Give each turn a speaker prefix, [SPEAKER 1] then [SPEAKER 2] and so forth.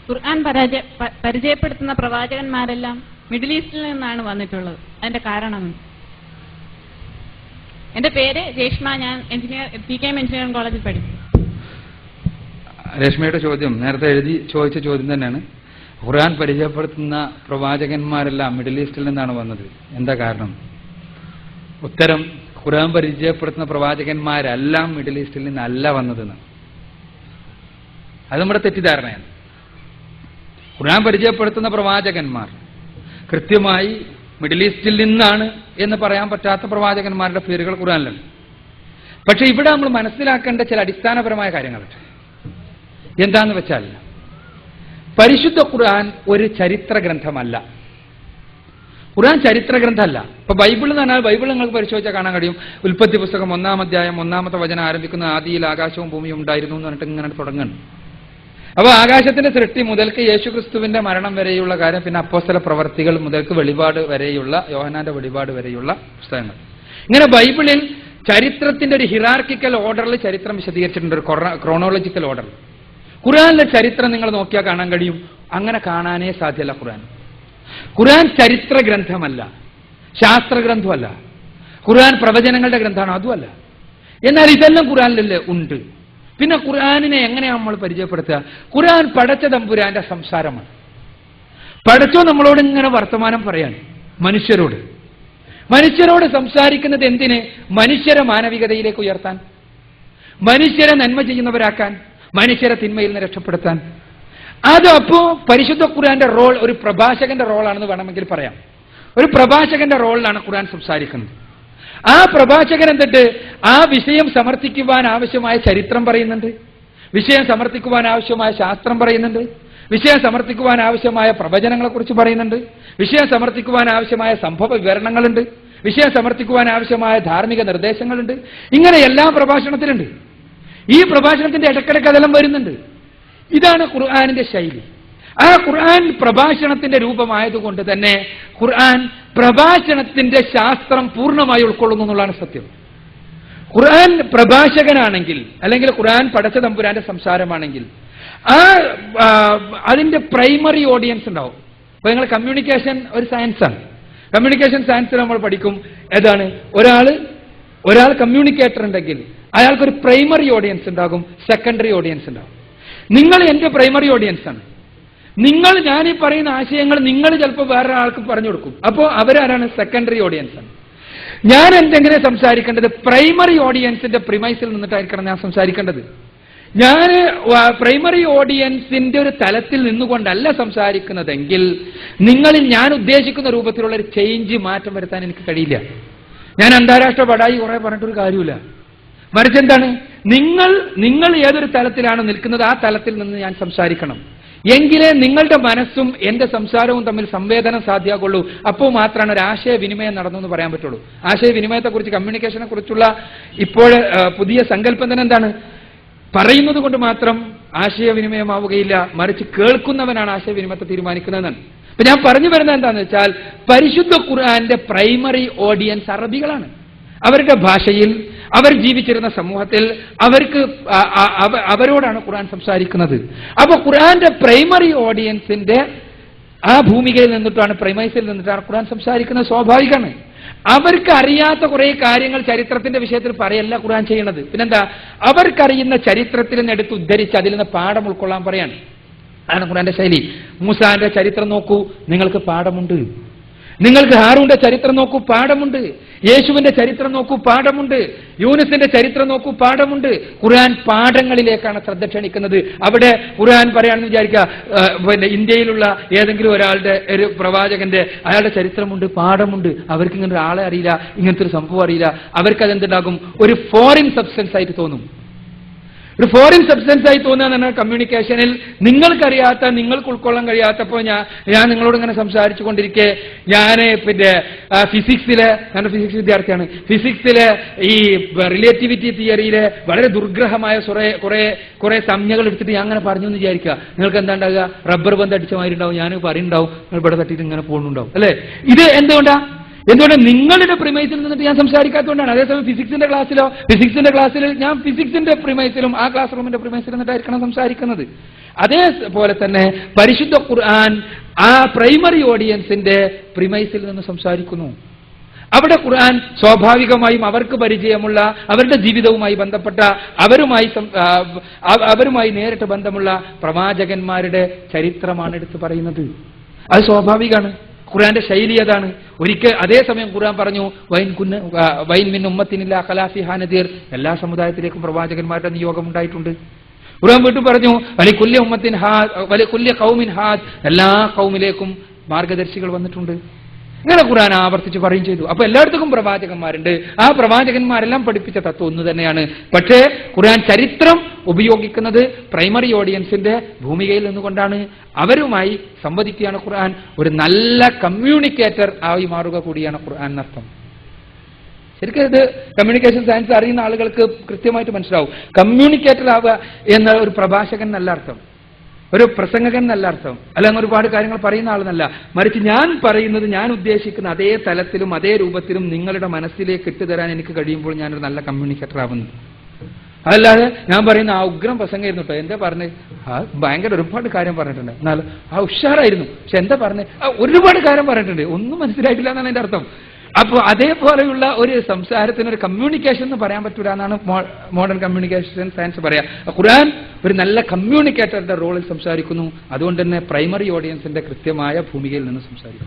[SPEAKER 1] ഖുർആൻ പരിചയപ്പെടുത്തുന്ന പ്രവാചകന്മാരെല്ലാം മിഡിൽ ഈസ്റ്റിൽ നിന്നാണ് വന്നിട്ടുള്ളത്. അതിന്റെ കാരണം എന്റെ പേര് രേഷ്മ, ഞാൻ PKM എഞ്ചിനീയറിംഗ് കോളേജിൽ പഠിക്കും.
[SPEAKER 2] രേഷ്മയുടെ ചോദ്യം നേരത്തെ ചോദിച്ച ചോദ്യം തന്നെയാണ്. ഖുർആൻ പരിചയപ്പെടുത്തുന്ന പ്രവാചകന്മാരെല്ലാം മിഡിൽ ഈസ്റ്റിൽ നിന്നാണ് വന്നത്, എന്താ കാരണം? ഉത്തരം, ഖുർആൻ പരിചയപ്പെടുത്തുന്ന പ്രവാചകന്മാരെല്ലാം മിഡിൽ ഈസ്റ്റിൽ നിന്നല്ല വന്നതെന്ന്. അത് നമ്മുടെ തെറ്റിദ്ധാരണയാണ്. ഖുർആൻ പരിചയപ്പെടുത്തുന്ന പ്രവാചകന്മാർ കൃത്യമായി മിഡിൽ ഈസ്റ്റിൽ നിന്നാണ് എന്ന് പറയാൻ പറ്റാത്ത പ്രവാചകന്മാരുടെ പേരുകൾ ഖുർആനിലുണ്ട്. പക്ഷെ ഇവിടെ നമ്മൾ മനസ്സിലാക്കേണ്ട ചില അടിസ്ഥാനപരമായ കാര്യങ്ങളുണ്ട്. എന്താന്ന് വെച്ചാൽ, പരിശുദ്ധ ഖുർആൻ ഒരു ചരിത്ര ഗ്രന്ഥമല്ല. ഖുർആൻ ചരിത്ര ഗ്രന്ഥമല്ല. ഇപ്പൊ ബൈബിൾ എന്ന് പറഞ്ഞാൽ ബൈബിൾ നിങ്ങൾക്ക് പരിശോധിച്ചാൽ കാണാൻ കഴിയും. ഉൽപ്പത്തി പുസ്തകം 1-ാം അധ്യായം 1-ാമത്തെ വചനം ആരംഭിക്കുന്ന ആദിയിൽ ആകാശവും ഭൂമിയും ഉണ്ടായിരുന്നു എന്ന് പറഞ്ഞിട്ട് ഇങ്ങനെ തുടങ്ങുന്നു. അപ്പൊ ആകാശത്തിന്റെ സൃഷ്ടി മുതൽക്ക് യേശുക്രിസ്തുവിന്റെ മരണം വരെയുള്ള കാര്യം, പിന്നെ അപ്പോസ്തല പ്രവർത്തികൾ മുതൽക്ക് വെളിപാട് വരെയുള്ള, യോഹന്നാന്റെ വെളിപാട് വരെയുള്ള പുസ്തകങ്ങൾ. ഇങ്ങനെ ബൈബിളിൽ ചരിത്രത്തിന്റെ ഒരു ഹിറാർക്കിക്കൽ ഓർഡറിൽ ചരിത്രം വിശദീകരിച്ചിട്ടുണ്ട്, ഒരു ക്രോണോളജിക്കൽ ഓർഡറിൽ. ഖുർആനിലെ ചരിത്രം നിങ്ങൾ നോക്കിയാൽ കാണാൻ കഴിയും, അങ്ങനെ കാണാനേ സാധ്യമല്ല. ഖുർആൻ ചരിത്ര ഗ്രന്ഥമല്ല, ശാസ്ത്ര ഗ്രന്ഥമല്ല. ഖുർആൻ പ്രവചനങ്ങളുടെ ഗ്രന്ഥമാണ്, അതുമല്ല. എന്നാൽ ഇതെല്ലാം ഖുർആനിലല്ലേ ഉണ്ട്. പിന്നെ ഖുർആനിനെ എങ്ങനെയാണ് നമ്മൾ പരിചയപ്പെടുത്തുക? ഖുർആൻ പടച്ച തമ്പുരാന്റെ സംസാരമാണ്. പടച്ചോ നമ്മളോട് ഇങ്ങനെ വർത്തമാനം പറയാണ്, മനുഷ്യരോട് സംസാരിക്കുന്നത് എന്തിന്? മനുഷ്യരെ മാനവികതയിലേക്ക് ഉയർത്താൻ, മനുഷ്യരെ നന്മ ചെയ്യുന്നവരാക്കാൻ, മനുഷ്യരെ തിന്മയിൽ നിന്ന് രക്ഷപ്പെടുത്താൻ. അത് അപ്പോ പരിശുദ്ധ ഖുർആന്റെ റോൾ ഒരു പ്രഭാഷകന്റെ റോളാണെന്ന് വേണമെങ്കിൽ പറയാം. ഒരു പ്രഭാഷകന്റെ റോളിലാണ് ഖുർആൻ സംസാരിക്കുന്നത്. ആ പ്രഭാഷകൻ എന്നിട്ട് ആ വിഷയം സമർത്ഥിക്കുവാൻ ആവശ്യമായ ചരിത്രം പറയുന്നുണ്ട്, വിഷയം സമർത്ഥിക്കുവാൻ ആവശ്യമായ ശാസ്ത്രം പറയുന്നുണ്ട്, വിഷയം സമർത്ഥിക്കുവാൻ ആവശ്യമായ പ്രവചനങ്ങളെ കുറിച്ച് പറയുന്നുണ്ട്, വിഷയം സമർത്ഥിക്കുവാൻ ആവശ്യമായ സംഭവ വിവരണങ്ങളുണ്ട്, വിഷയം സമർത്ഥിക്കുവാൻ ആവശ്യമായ ധാർമ്മിക നിർദ്ദേശങ്ങളുണ്ട്. ഇങ്ങനെ എല്ലാ പ്രഭാഷണത്തിലുണ്ട്. ഈ പ്രഭാഷണത്തിന്റെ ഇടക്കിടക്ക് അതെല്ലാം വരുന്നുണ്ട്. ഇതാണ് ഖുർആനിന്റെ ശൈലി. ആ ഖുർആൻ പ്രഭാഷണത്തിന്റെ രൂപമായതുകൊണ്ട് തന്നെ ഖുർആൻ പ്രഭാഷണത്തിന്റെ ശാസ്ത്രം പൂർണ്ണമായി ഉൾക്കൊള്ളുന്നു എന്നുള്ളതാണ് സത്യം. ഖുർആൻ പ്രഭാഷകനാണെങ്കിൽ, അല്ലെങ്കിൽ ഖുർആൻ പടച്ച തമ്പുരാന്റെ സംസാരമാണെങ്കിൽ, അതിന്റെ പ്രൈമറി ഓഡിയൻസ് ഉണ്ടാവും. അപ്പൊ നിങ്ങൾ കമ്മ്യൂണിക്കേഷൻ ഒരു സയൻസാണ്. കമ്മ്യൂണിക്കേഷൻ സയൻസിൽ നമ്മൾ പഠിക്കും ഏതാണ്, ഒരാൾ കമ്മ്യൂണിക്കേറ്റർ ഉണ്ടെങ്കിൽ അയാൾക്കൊരു പ്രൈമറി ഓഡിയൻസ് ഉണ്ടാകും, സെക്കൻഡറി ഓഡിയൻസ് ഉണ്ടാകും. നിങ്ങൾ എന്റെ പ്രൈമറി ഓഡിയൻസ് ആണ്. ഞാൻ ഈ പറയുന്ന ആശയങ്ങൾ നിങ്ങൾ ചിലപ്പോൾ വേറൊരാൾക്ക് പറഞ്ഞു കൊടുക്കും. അപ്പോൾ അവരാരാണ്? സെക്കൻഡറി ഓഡിയൻസ് ആണ്. ഞാൻ എന്തെങ്കിലും സംസാരിക്കേണ്ടത് പ്രൈമറി ഓഡിയൻസിന്റെ പ്രിമൈസിൽ നിന്നിട്ടായിരിക്കണം ഞാൻ സംസാരിക്കേണ്ടത്. ഞാൻ പ്രൈമറി ഓഡിയൻസിന്റെ ഒരു തലത്തിൽ നിന്നുകൊണ്ടല്ല സംസാരിക്കുന്നതെങ്കിൽ നിങ്ങളിൽ ഞാൻ ഉദ്ദേശിക്കുന്ന രൂപത്തിലുള്ള ഒരു മാറ്റം വരുത്താൻ എനിക്ക് കഴിയില്ല. ഞാൻ അന്താരാഷ്ട്ര പടായി കുറെ പറഞ്ഞിട്ടൊരു കാര്യമില്ല. മറിച്ച് എന്താണ്, നിങ്ങൾ ഏതൊരു തലത്തിലാണ് നിൽക്കുന്നത് ആ തലത്തിൽ നിന്ന് ഞാൻ സംസാരിക്കണം. എങ്കിലേ നിങ്ങളുടെ മനസ്സും എന്റെ സംസാരവും തമ്മിൽ സംവേദനം സാധ്യമാകുള്ളൂ. അപ്പോൾ മാത്രമാണ് ഒരു ആശയവിനിമയം നടന്നു എന്ന് പറയാൻ പറ്റുള്ളൂ. ആശയവിനിമയത്തെക്കുറിച്ച്, കമ്മ്യൂണിക്കേഷനെ കുറിച്ചുള്ള ഇപ്പോൾ പുതിയ സങ്കല്പം തന്നെ എന്താണ്? പറയുന്നത് കൊണ്ട് മാത്രം ആശയവിനിമയമാവുകയില്ല, മറിച്ച് കേൾക്കുന്നവനാണ് ആശയവിനിമയത്തെ തീരുമാനിക്കുന്നതെന്നാണ്. അപ്പൊ ഞാൻ പറഞ്ഞു വരുന്നത് എന്താണെന്ന് വെച്ചാൽ, പരിശുദ്ധ ഖുർആന്റെ പ്രൈമറി ഓഡിയൻസ് അറബികളാണ്. അവരുടെ ഭാഷയിൽ, അവർ ജീവിച്ചിരുന്ന സമൂഹത്തിൽ അവരോടാണ് ഖുർആൻ സംസാരിക്കുന്നത്. അപ്പൊ ഖുർആന്റെ പ്രൈമറി ഓഡിയൻസിന്റെ ആ ഭൂമികയിൽ നിന്നിട്ടാണ്, പ്രൈമൈസിൽ നിന്നിട്ടാണ് ഖുർആൻ സംസാരിക്കുന്നത്. സ്വാഭാവികമാണ്. അവർക്ക് അറിയാത്ത കുറെ കാര്യങ്ങൾ ചരിത്രത്തിന്റെ വിഷയത്തിൽ പറയല്ല ഖുർആൻ ചെയ്യണത്. പിന്നെന്താ, അവർക്കറിയുന്ന ചരിത്രത്തിൽ നിന്ന് എടുത്ത് ഉദ്ധരിച്ച് അതിൽ നിന്ന് പാഠം ഉൾക്കൊള്ളാൻ പറയാണ്. അതാണ് ഖുർആന്റെ ശൈലി. മൂസാന്റെ ചരിത്രം നോക്കൂ, നിങ്ങൾക്ക് പാഠമുണ്ട്. നിങ്ങൾക്ക് ഹാറൂന്റെ ചരിത്രം നോക്കൂ, പാഠമുണ്ട്. യേശുവിന്റെ ചരിത്രം നോക്കൂ, പാഠമുണ്ട്. യൂനുസിന്റെ ചരിത്രം നോക്കൂ, പാഠമുണ്ട്. ഖുർആൻ പാഠങ്ങളിലേക്കാണ് ശ്രദ്ധ ക്ഷണിക്കുന്നത്. അവിടെ ഖുർആൻ പറയാണെന്ന് വിചാരിക്കുക, പിന്നെ ഇന്ത്യയിലുള്ള ഏതെങ്കിലും ഒരാളുടെ, ഒരു പ്രവാചകന്റെ, അയാളുടെ ചരിത്രമുണ്ട്, പാഠമുണ്ട്. അവർക്ക് ഇങ്ങനെ ആളെ അറിയില്ല, ഇങ്ങനത്തെ ഒരു സംഭവം അറിയില്ല. അവർക്ക് അതെന്തുണ്ടാകും? ഒരു ഫോറിൻ സബ്സ്റ്റൻസ് ആയിട്ട് തോന്നും. ഒരു ഫോറിൻ സബ്സ്റ്റൻസ് ആയി തോന്നുക കമ്മ്യൂണിക്കേഷനിൽ നിങ്ങൾക്കറിയാത്ത, നിങ്ങൾക്ക് ഉൾക്കൊള്ളാൻ കഴിയാത്തപ്പോൾ ഞാൻ നിങ്ങളോട് ഇങ്ങനെ സംസാരിച്ചു കൊണ്ടിരിക്കെ ഞാൻ പിന്നെ ഫിസിക്സിലെ, ഞാൻ ഫിസിക്സ് വിദ്യാർത്ഥിയാണ്, ഫിസിക്സിലെ ഈ റിലേറ്റിവിറ്റി തിയറിയിലെ വളരെ ദുർഗ്രഹമായ കുറെ സംജ്ഞകൾ എടുത്തിട്ട് ഞാൻ അങ്ങനെ പറഞ്ഞു എന്ന് വിചാരിക്കുക. നിങ്ങൾക്ക് എന്താ ഉണ്ടാകുക? റബ്ബർ ബന്ധം അടിച്ച മാതിരി ഉണ്ടാവും, ഞാൻ പറയുന്നുണ്ടാവും, നിങ്ങൾ ഇവിടെ തട്ടിയിട്ട് ഇങ്ങനെ പോകുന്നുണ്ടാവും അല്ലേ? ഇത് എന്തുകൊണ്ട് നിങ്ങളുടെ പ്രിമൈസിൽ നിന്നിട്ട് ഞാൻ സംസാരിക്കാത്തതുകൊണ്ടാണ്. അതേസമയം ഫിസിക്സിന്റെ ക്ലാസ്സിൽ ഞാൻ ഫിസിക്സിന്റെ പ്രിമൈസിലും ആ ക്ലാസ് റൂമിന്റെ പ്രിമൈസിൽ നിന്നിട്ടായിരിക്കണം സംസാരിക്കുന്നത്. അതേപോലെ തന്നെ പരിശുദ്ധ ഖുർആൻ ആ പ്രൈമറി ഓഡിയൻസിന്റെ പ്രിമൈസിൽ നിന്ന് സംസാരിക്കുന്നു. അവിടെ ഖുർആൻ സ്വാഭാവികമായും അവർക്ക് പരിചയമുള്ള, അവരുടെ ജീവിതവുമായി ബന്ധപ്പെട്ട, അവരുമായി നേരിട്ട് ബന്ധമുള്ള പ്രവാചകന്മാരുടെ ചരിത്രമാണ് എടുത്തു പറയുന്നത്. അത് സ്വാഭാവികമാണ്. ഖുർആന്റെ ശൈലി അതാണ്. ഒരിക്കൽ അതേസമയം ഖുർആൻ പറഞ്ഞു വൈൻ മിൻ ഉമ്മത്തിനില്ല ഖലാഫിഹാ നദീർ, എല്ലാ സമുദായത്തിലേക്കും പ്രവാചകന്മാരുടെ നിയോഗം ഉണ്ടായിട്ടുണ്ട്. ഖുർആൻ വീണ്ടും പറഞ്ഞു വലികുല്ലി ഉമ്മത്തിൻ ഹാദ് വലികുല്ലി ഖൗമിൻ ഹാദ്, എല്ലാ ഖൗമിലേക്കും മാർഗദർശികൾ വന്നിട്ടുണ്ട്. ഇങ്ങനെ ഖുർആൻ ആവർത്തിച്ച് പറയും ചെയ്തു. അപ്പൊ എല്ലായിടത്തും പ്രവാചകന്മാരുണ്ട്. ആ പ്രവാചകന്മാരെല്ലാം പഠിപ്പിച്ച തത്വം ഒന്ന് തന്നെയാണ്. പക്ഷേ ഖുർആൻ ചരിത്രം ഉപയോഗിക്കുന്നത് പ്രൈമറി ഓഡിയൻസിന്റെ ഭൂമികയിൽ നിന്നുകൊണ്ടാണ്. അവരുമായി സംവദിക്കുകയാണ് ഖുർആൻ. ഒരു നല്ല കമ്മ്യൂണിക്കേറ്റർ ആയി മാറുക കൂടിയാണ് ഖുർആൻ എന്നർത്ഥം. ശരിക്കും ഇത് കമ്മ്യൂണിക്കേഷൻ സയൻസ് അറിയുന്ന ആളുകൾക്ക് കൃത്യമായിട്ട് മനസ്സിലാവും. കമ്മ്യൂണിക്കേറ്റർ ആവുക എന്ന ഒരു പ്രഭാഷകൻ എന്നല്ല അർത്ഥം, ഒരു പ്രസംഗകൻ എന്നല്ല അർത്ഥം, അല്ലെങ്കിൽ ഒരുപാട് കാര്യങ്ങൾ പറയുന്ന ആളെന്നല്ല. മറിച്ച് ഞാൻ പറയുന്നത്, ഞാൻ ഉദ്ദേശിക്കുന്ന അതേ തലത്തിലും അതേ രൂപത്തിലും നിങ്ങളുടെ മനസ്സിലേക്ക് ഇട്ടുതരാൻ എനിക്ക് കഴിയുമ്പോൾ ഞാനൊരു നല്ല കമ്മ്യൂണിക്കേറ്റർ ആവുന്നത്. അതല്ലാതെ ഞാൻ പറയുന്ന ആ ഉഗ്രം പ്രസംഗമായിരുന്നു കേട്ടോ, എന്താ പറഞ്ഞത്, ഭയങ്കര ഒരുപാട് കാര്യം പറഞ്ഞിട്ടുണ്ട്, എന്നാലും ഉഷാറായിരുന്നു, പക്ഷെ എന്താ പറഞ്ഞത്, ഒരുപാട് കാര്യം പറഞ്ഞിട്ടുണ്ട്, ഒന്നും മനസ്സിലായിട്ടില്ല എന്നാണ് എൻ്റെ അർത്ഥം. അപ്പോൾ അതേപോലെയുള്ള ഒരു സംസാരത്തിന് ഒരു കമ്മ്യൂണിക്കേഷൻ എന്ന് പറയാൻ പറ്റൂല എന്നാണ് മോഡേൺ കമ്മ്യൂണിക്കേഷൻ സയൻസ് പറയാ. ഖുർആൻ ഒരു നല്ല കമ്മ്യൂണിക്കേറ്ററുടെ റോളിൽ സംസാരിക്കുന്നു. അതുകൊണ്ട് തന്നെ പ്രൈമറി ഓഡിയൻസിന്റെ കൃത്യമായ ഭൂമികയിൽ നിന്ന് സംസാരിക്കുന്നു.